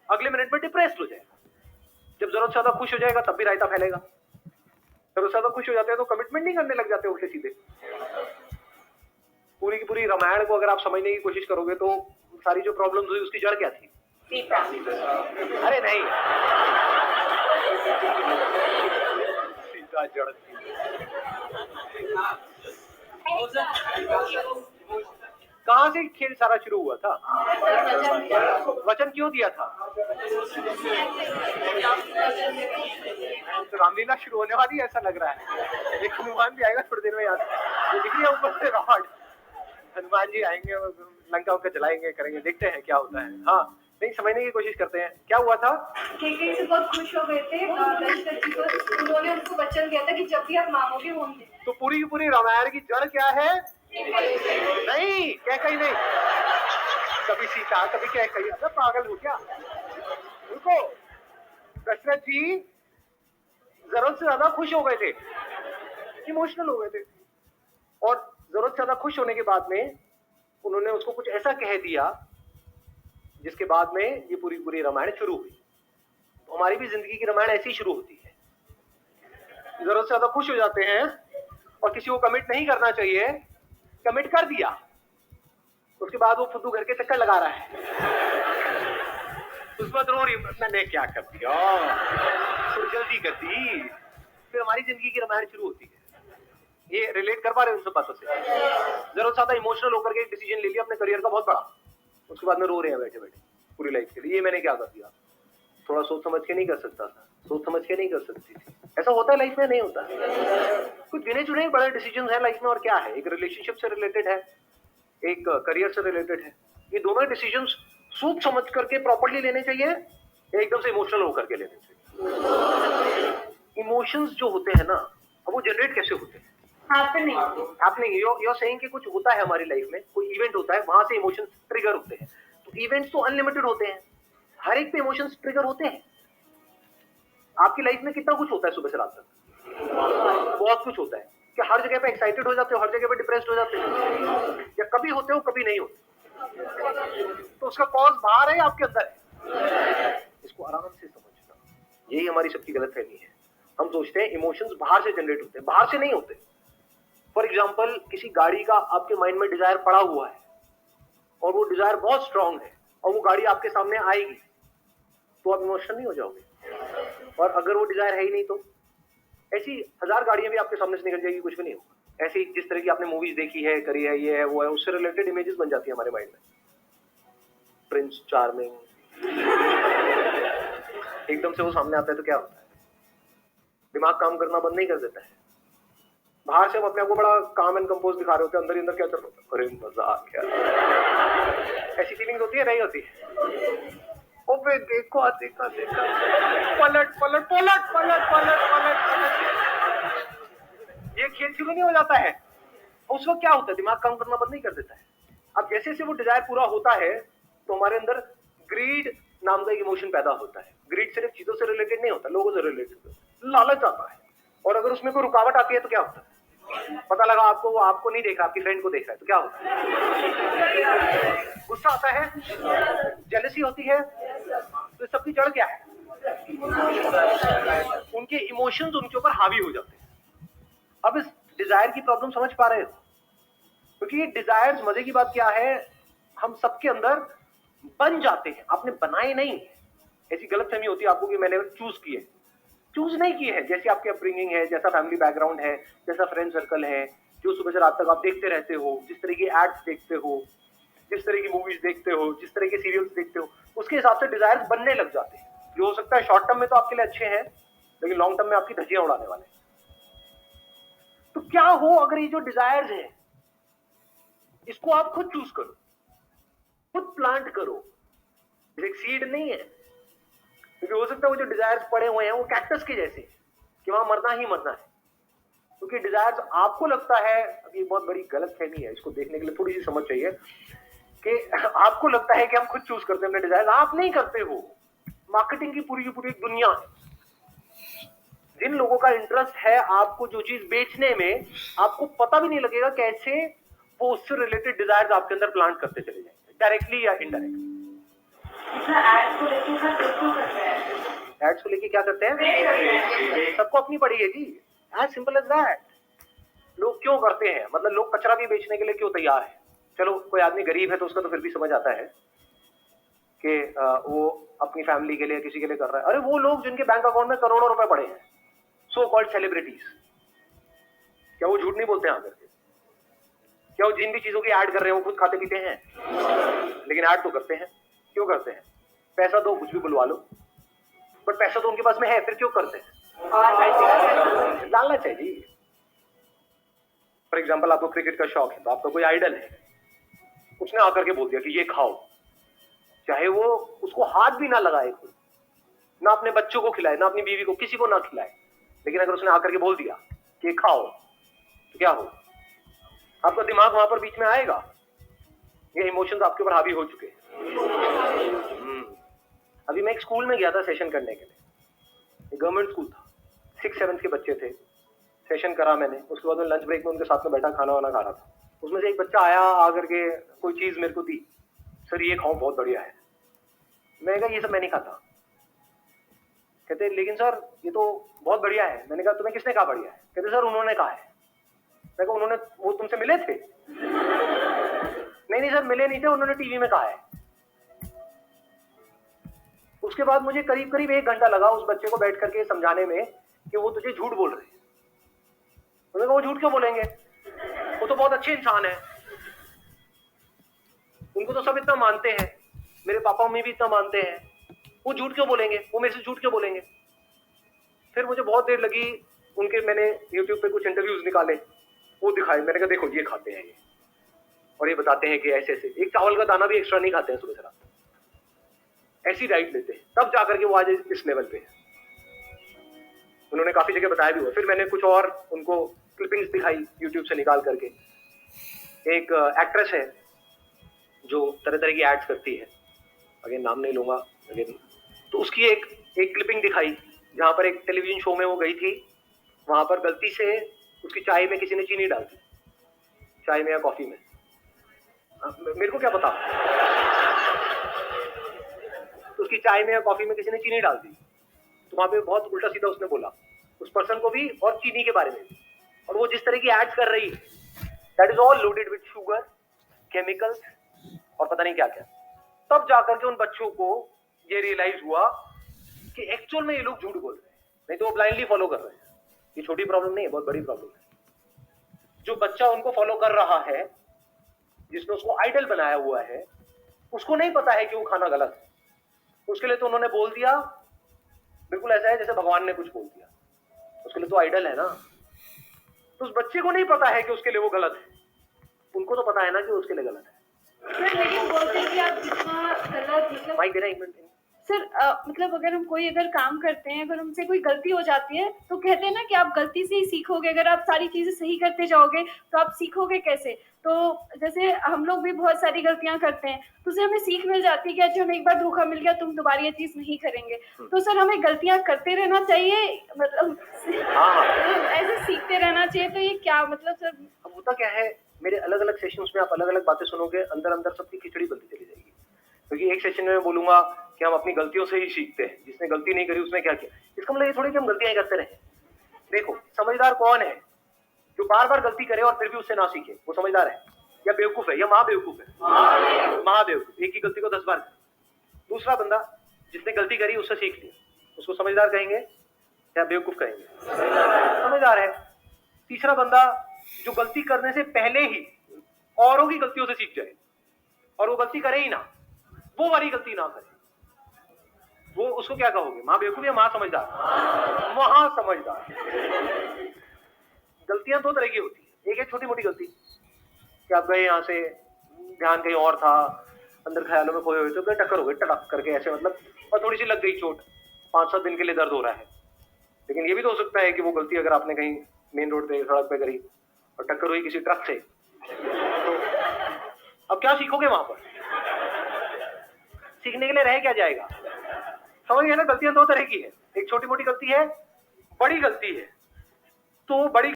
अगले मिनट में डिप्रेस्ड हो जाएगा। जब जरूरत से ज्यादा खुश हो जाएगा तब भी रायता फैलेगा। जरूरत से ज्यादा खुश हो जाते हैं तो कमिटमेंट नहीं करने लग जाते उल्टे सीधे। पूरी की पूरी रामायण को अगर आप समझने की कोशिश करोगे तो सारी जो प्रॉब्लम्स हुई उसकी जड़ क्या थी? अरे नहीं, सीता जड़ थी। कहां से खेल सारा शुरू हुआ था? वचन क्यों दिया था? तो रामलीला शुरू होने वाली है ऐसा लग रहा है। एक हनुमान भी आएगा थोड़ी देर में, याद दिख रही है ऊपर से रॉड। हनुमान जी आएंगे, लंका को जलाएंगे, करेंगे, देखते हैं क्या होता है। हाँ, नहीं समझने की कोशिश करते हैं क्या हुआ था। केकई से बहुत खुश हो गए थे दशरथ जी को, उन्होंने उनको वचन दिया था कि जब भी आप मांगोगे वो होंगे। तो पूरी की पूरी रामायण की जड़ क्या है? नहीं, कैकई नहीं, कभी सीता कभी कैकई। अरे पागल हो क्या? रुको, दशरथ जी जरूरत से ज्यादा खुश हो गए थे, इमोशनल हो गए थे, और जरूरत से ज्यादा खुश होने के बाद में उन्होंने उसको कुछ ऐसा कह दिया जिसके बाद में ये पूरी पूरी रामायण शुरू हुई। तो हमारी भी जिंदगी की रामायण ऐसी शुरू होती है। जरूरत से ज्यादा खुश हो जाते हैं और किसी को कमिट नहीं करना चाहिए, कमिट कर दिया, उसके बाद वो फुद्दू घर के चक्कर लगा रहा है, उस पर रो रही मैंने क्या कर दिया, थोड़ी जल्दी कर दी। फिर हमारी जिंदगी की रामायण शुरू होती है। ये रिलेट कर पा रहे हैं उन सब बातों से? जरूरत ज्यादा इमोशनल होकर के एक डिसीजन ले लिया अपने करियर का बहुत बड़ा, उसके बाद में रो रहे हैं बैठे बैठे पूरी लाइफ के लिए, ये मैंने क्या कर दिया। थोड़ा सोच समझ के नहीं कर सकता था, सोच समझ के नहीं कर सकती थी। ऐसा होता है लाइफ में? नहीं होता। कुछ गिने चुने बड़े डिसीजन है लाइफ में, और क्या है, एक रिलेशनशिप से रिलेटेड है, एक करियर से रिलेटेड है। ये दोनों डिसीजन सोच समझ करके प्रॉपर्ली लेने चाहिए या एकदम से इमोशनल होकर के लेने चाहिए? इमोशंस जो होते हैं ना, अब वो जनरेट कैसे होते हैं? हैपनिंग। you're saying कि कुछ होता है हमारी लाइफ में, कोई इवेंट होता है, वहां से इमोशंस ट्रिगर होते हैं। तो इवेंट्स तो अनलिमिटेड होते हैं, हर एक पे इमोशंस ट्रिगर होते हैं। आपकी लाइफ में कितना कुछ होता है सुबह से रात तक? बहुत कुछ होता है। क्या हर जगह पे एक्साइटेड हो जाते हो, हर जगह पे डिप्रेस्ड हो जाते हो, या कभी होते हो कभी नहीं होते? तो उसका कॉज बाहर है या आपके अंदर है? इसको आराम से समझना, यही हमारी सबकी गलतफहमी है। हम सोचते हैं इमोशंस बाहर से जनरेट होते हैं, बाहर से नहीं होते। फॉर एग्जाम्पल, किसी गाड़ी का आपके माइंड में डिजायर पड़ा हुआ है और वो डिजायर बहुत स्ट्रांग है और वो गाड़ी आपके सामने आएगी तो आप इमोशनल नहीं हो जाओगे? और अगर वो डिजायर है ही नहीं तो ऐसी 1000 गाड़ियां भी आपके सामने से निकल जाएगी, कुछ भी नहीं होगा। ऐसी जिस तरह की आपने मूवीज देखी है, करी है, ये है वो है, उससे रिलेटेड इमेजेस बन जाती है हमारे माइंड में। प्रिंस चार्मिंग, एकदम से वो सामने आता है तो क्या होता है? दिमाग काम करना बंद नहीं कर देता है। बाहर से हम अपने आप को बड़ा काम एंड कंपोज दिखा रहे होते हैं, अंदर ही अंदर क्या चल रहा होता है? अरे मजा आ गया। ऐसी फीलिंग होती है, नहीं होती? ओबे देखो, देखा देखा, पलट पलट पलट पलट पलट पलट पलट, ये खेल शुरू नहीं हो जाता है। उस वक्त क्या होता है? दिमाग काम करना बंद नहीं कर देता है। अब जैसे जैसे वो डिजायर पूरा होता है तो हमारे अंदर ग्रीड नाम का एक इमोशन पैदा होता है। ग्रीड सिर्फ चीजों से रिलेटेड नहीं होता, लोगों से रिलेटेड होता है। लालच आता है, और अगर उसमें कोई रुकावट आती है तो क्या होता है? पता लगा आपको, वो आपको नहीं देख रहा, आपकी फ्रेंड को देख रहा है, तो क्या होता है? गुस्सा आता है, जेलसी होती है। तो सबकी जड़ क्या है? उनके इमोशंस उनके ऊपर हावी हो जाते हैं। अब इस डिजायर की प्रॉब्लम समझ पा रहे हो? क्योंकि ये डिजायर्स, मजे की बात क्या है, हम सबके अंदर बन जाते हैं, आपने बनाए नहीं। ऐसी गलतफहमी होती है आपको कि मैंने चूज किए, चूज नहीं किए हैं। जैसी आपकी अपब्रिंगिंग है, जैसा फैमिली बैकग्राउंड है, जैसा फ्रेंड सर्कल है, जो सुबह से रात तक आप देखते रहते हो, जिस तरह की एड्स देखते हो, जिस तरह की मूवीज देखते हो, जिस तरह के सीरियल्स देखते हो, उसके हिसाब से डिजायर्स बनने लग जाते हैं। जो हो सकता है शॉर्ट टर्म में तो आपके लिए अच्छे हैं, लेकिन लॉन्ग टर्म में आपकी धज्जियां उड़ाने वाले हैं। तो क्या हो अगर ये जो डिजायर्स हैं इसको आप खुद चूज करो, खुद प्लांट करो। एक सीड नहीं है, क्योंकि हो सकता है वो जो डिजायर्स पड़े हुए हैं वो कैक्टस के जैसे कि वहां मरना ही मरना है। क्योंकि डिजायर्स आपको लगता है, अभी बहुत बड़ी गलतफहमी है, इसको देखने के लिए थोड़ी सी समझ चाहिए, कि आपको लगता है कि हम खुद चूज करते हैं अपने डिजायर्स। आप नहीं करते हो, मार्केटिंग की पूरी दुनिया है। जिन लोगों का इंटरेस्ट है आपको जो चीज बेचने में, आपको पता भी नहीं लगेगा कैसे वो उससे रिलेटेड डिजायर्स आपके अंदर प्लांट करते चले जाएंगे, डायरेक्टली या इनडायरेक्टली। एड्स को लेके सब क्यों करते हैं? एड्स को लेके क्या करते हैं? सबको अपनी पड़ी है जी, एज सिंपल एज दैट। लोग क्यों करते हैं, मतलब लोग कचरा भी बेचने के लिए क्यों तैयार है? चलो कोई आदमी गरीब है तो उसका तो फिर भी समझ आता है कि वो अपनी फैमिली के लिए किसी के लिए कर रहा है। अरे वो लोग जिनके बैंक अकाउंट में करोड़ों रुपए पड़े हैं, सो कॉल्ड सेलिब्रिटीज, क्या वो झूठ नहीं बोलते हैं आकर के? क्या वो जिन भी चीजों की ऐड कर रहे हैं वो खुद खाते पीते हैं? लेकिन ऐड तो करते हैं। क्यों करते हैं? पैसा दो, कुछ भी बुलवा लो, बट पैसा तो उनके पास में है, फिर क्यों करते हैं? डालना चाहिए। फॉर एग्जाम्पल आपको क्रिकेट का शौक है तो आपका कोई आइडल है, उसने आकर के बोल दिया कि ये खाओ, चाहे वो उसको हाथ भी ना लगाए, खुद ना अपने बच्चों को खिलाए, ना अपनी बीवी को, किसी को ना खिलाए, लेकिन अगर उसने आकर के बोल दिया कि ये खाओ तो क्या हो? आपका दिमाग वहां पर बीच में आएगा। ये इमोशंस आपके ऊपर हावी हो चुके हैं। अभी मैं एक स्कूल में गया था सेशन करने के लिए, गवर्नमेंट स्कूल था, 6-7 के बच्चे थे। सेशन करा मैंने, उसके बाद में लंच ब्रेक में उनके साथ में बैठा खाना वाना खा रहा था। उसमें से एक बच्चा आया, आकर के कोई चीज मेरे को दी, सर ये खाओ बहुत बढ़िया है। मैंने कहा ये सब मैं नहीं खाता। कहते लेकिन सर ये तो बहुत बढ़िया है। मैंने कहा तुम्हें किसने कहा बढ़िया है? कहते सर उन्होंने कहा है। मैं कहा उन्होंने, वो तुमसे मिले थे? नहीं सर मिले नहीं थे, उन्होंने टीवी में कहा है। उसके बाद मुझे करीब करीब 1 घंटा लगा उस बच्चे को बैठ करके समझाने में कि वो तुझे झूठ बोल रहे हैं। मैंने कहा वो झूठ क्यों बोलेंगे, वो तो बहुत अच्छे इंसान है, उनको तो सब इतना मानते हैं, मेरे पापा मम्मी भी इतना मानते हैं, वो झूठ क्यों बोलेंगे, वो मेरे से झूठ क्यों बोलेंगे? फिर मुझे बहुत देर लगी, उनके मैंने YouTube पे कुछ इंटरव्यूज निकाले, वो दिखाए। मैंने कहा देखो ये खाते हैं ये, और ये बताते हैं कि ऐसे ऐसे एक चावल का दाना भी एक्स्ट्रा नहीं खाते हैं सुबह से रात, ऐसी डाइट लेते हैं, तब जाकर के वो आज इस लेवल पे है। उन्होंने काफी जगह बताया भी हुआ। फिर मैंने कुछ और उनको क्लिपिंग्स दिखाई YouTube से निकाल करके। एक एक्ट्रेस है जो तरह तरह की एड्स करती है, अगेन नाम नहीं लूंगा अगेन, तो उसकी एक क्लिपिंग दिखाई जहां पर एक टेलीविजन शो में वो गई थी, वहां पर गलती से उसकी चाय में किसी ने चीनी डाल दी, चाय में या कॉफी में, मेरे को क्या पता, तो उसकी चाय में या कॉफी में किसी ने चीनी डाल दी, तो वहां पे बहुत उल्टा सीधा उसने बोला उस पर्सन को भी और चीनी के बारे में भी। और वो जिस तरह की एड्स कर रही है, that is all loaded with sugar, chemicals और पता नहीं क्या क्या। तब जाकर के उन बच्चों को ये रियलाइज हुआ कि एक्चुअल में ये लोग झूठ बोल रहे हैं, नहीं तो वो ब्लाइंडली फॉलो कर रहे हैं। ये छोटी प्रॉब्लम नहीं है, बहुत बड़ी प्रॉब्लम है। जो बच्चा उनको फॉलो कर रहा है, जिसने उसको आइडल बनाया हुआ है, उसको नहीं पता है कि वो खाना गलत है, उसके लिए तो उन्होंने बोल दिया, बिल्कुल ऐसा है जैसे भगवान ने कुछ बोल दिया, उसके लिए तो आइडल है ना। तो उस बच्चे को नहीं पता है कि उसके लिए वो गलत है, उनको तो पता है ना कि उसके लिए गलत है। सर लेकिन बोलते हैं कि आप जितना गलत मतलब माइक देना 1 मिनट। सर मतलब अगर हम कोई अगर काम करते हैं, अगर हमसे कोई गलती हो जाती है तो कहते हैं ना कि आप गलती से ही सीखोगे, अगर आप सारी चीजें सही करते जाओगे तो आप सीखोगे कैसे? तो जैसे हम लोग भी बहुत सारी गलतियां करते हैं, तो उससे हमें सीख मिल जाती है कि अच्छा हमें एक बार धोखा मिल गया, तुम दोबारा ये चीज नहीं करेंगे। तो सर हमें गलतियां करते रहना चाहिए, मतलब ऐसे सीखते रहना चाहिए, तो ये क्या मतलब सर? अब होता क्या है, मेरे अलग अलग सेशंस में आप अलग अलग बातें सुनोगे, अंदर अंदर सबकी खिचड़ी बनती चली जाएगी। क्योंकि एक सेशन में मैं बोलूंगा कि हम अपनी गलतियों से ही सीखते हैं, जिसने गलती नहीं करी उसने क्या किया। इसका मतलब ये थोड़ी कि हम गलतियां करते रहे। देखो समझदार कौन है, जो बार बार गलती करे और फिर भी उससे ना सीखे, वो समझदार है या बेवकूफ है या महाबेवकूफ है? महाबेवकूफ। एक ही गलती को 10 बार करे। दूसरा बंदा जिसने गलती करी उससे सीख लिया, उसको समझदार कहेंगे या बेवकूफ कहेंगे? समझदार है। तीसरा बंदा जो गलती करने से पहले ही औरों की गलतियों से सीख जाए और वो गलती करे ही ना, वो वाली गलती ना करे, वो उसको क्या कहोगे, माँ बेवकूफ या माँ समझदार? वहां समझदार। गलतियां 2 तरह की होती है। एक है छोटी मोटी गलती कि आप गए यहाँ से, ध्यान कहीं और था, अंदर ख्यालों में खोए हुए तो टक्कर हो गई टड़क करके ऐसे, मतलब और थोड़ी सी लग गई चोट, 5-7 दिन के लिए दर्द हो रहा है। लेकिन ये भी तो हो सकता है कि वो गलती अगर आपने कहीं मेन रोड पे सड़क पे करी और टक्कर हुई किसी ट्रक से, तो अब क्या सीखोगे वहां पर? सीखने के लिए रह क्या जाएगा? समझ गए ना? गलतियां 2 तरह की है, एक छोटी मोटी गलती है, बड़ी गलती है। तो बड़ी